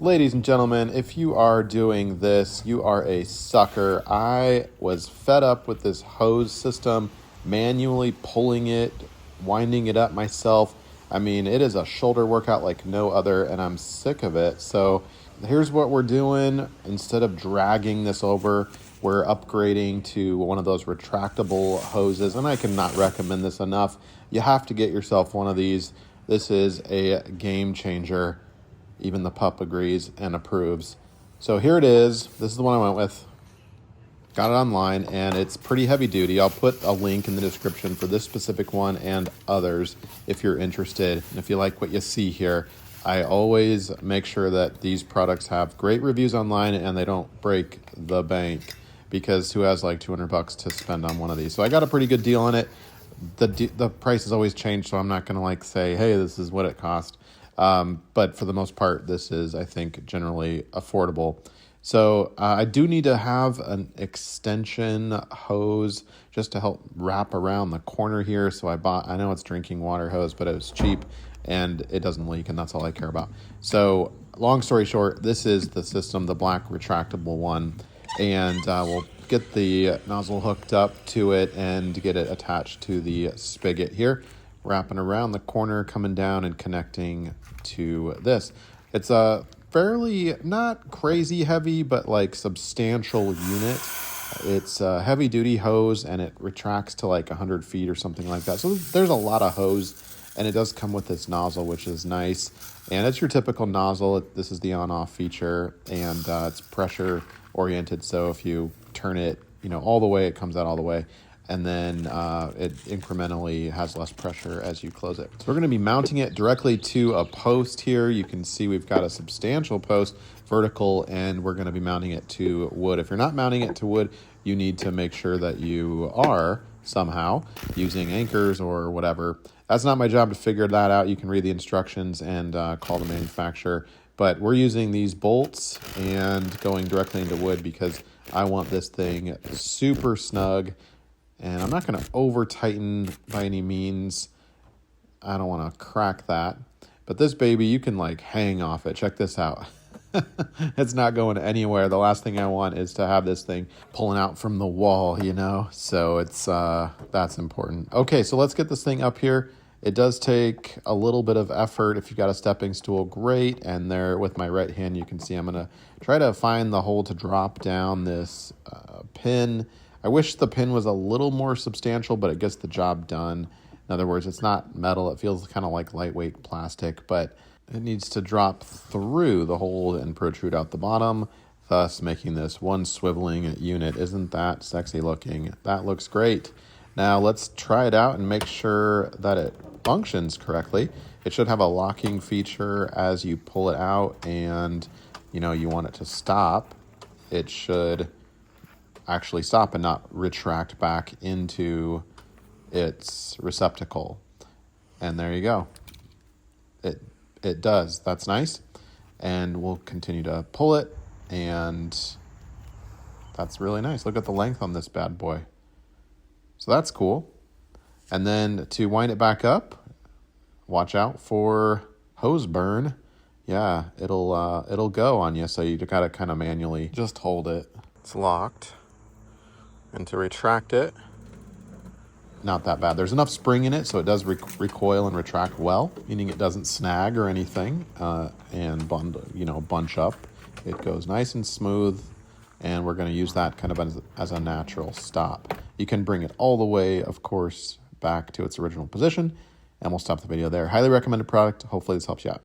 Ladies and gentlemen, if you are doing this, you are a sucker. I was fed up with this hose system, manually pulling it, winding it up myself. I mean, it is a shoulder workout like no other, and I'm sick of it. So here's what we're doing. Instead of dragging this over, we're upgrading to one of those retractable hoses, and I cannot recommend this enough. You have to get yourself one of these. This is a game changer. Even the pup agrees and approves. So here it is. This is the one I went with. Got it online, and it's pretty heavy duty. I'll put a link in the description for this specific one and others if you're interested. And if you like what you see here, I always make sure that these products have great reviews online and they don't break the bank, because who has like $200 to spend on one of these? So I got a pretty good deal on it. The price has always changed, so I'm not going to like say, hey, this is what it cost. But for the most part, this is, I think, generally affordable. So I do need to have an extension hose just to help wrap around the corner here. So I know it's drinking water hose, but it was cheap and it doesn't leak, and that's all I care about. So long story short, this is the system, the black retractable one, and we'll get the nozzle hooked up to it and get it attached to the spigot here, wrapping around the corner, coming down and connecting to this. It's a fairly, not crazy heavy, but like substantial unit. It's a heavy duty hose, and it retracts to like 100 feet or something like that. So there's a lot of hose, and it does come with this nozzle, which is nice. And it's your typical nozzle. This is the on-off feature, and it's pressure oriented. So if you turn it, all the way, it comes out all the way. And then it incrementally has less pressure as you close it. So we're going to be mounting it directly to a post here. You can see we've got a substantial post, vertical, and we're going to be mounting it to wood. If you're not mounting it to wood, you need to make sure that you are somehow using anchors or whatever. That's not my job to figure that out. You can read the instructions and call the manufacturer. But we're using these bolts and going directly into wood because I want this thing super snug. And I'm not going to over tighten by any means. I don't want to crack that. But this baby, you can like hang off it. Check this out. It's not going anywhere. The last thing I want is to have this thing pulling out from the wall, So it's that's important. Okay, so let's get this thing up here. It does take a little bit of effort. If you got a stepping stool, great. And there with my right hand, you can see I'm going to try to find the hole to drop down this pin. I wish the pin was a little more substantial, but it gets the job done. In other words, it's not metal. It feels kind of like lightweight plastic, but it needs to drop through the hole and protrude out the bottom, thus making this one swiveling unit. Isn't that sexy looking? That looks great. Now let's try it out and make sure that it functions correctly. It should have a locking feature as you pull it out and you want it to stop. It should actually stop and not retract back into its receptacle. And there you go. It does. That's nice. And we'll continue to pull it, and that's really nice. Look at the length on this bad boy. So that's cool. And then to wind it back up, watch out for hose burn. Yeah, it'll go on you, so you gotta kind of manually just hold it. It's locked. And to retract it, not that bad. There's enough spring in it, so it does recoil and retract well, meaning it doesn't snag or anything and bunch up. It goes nice and smooth, and we're going to use that kind of as a natural stop. You can bring it all the way, of course, back to its original position, and we'll stop the video there. Highly recommended product. Hopefully this helps you out.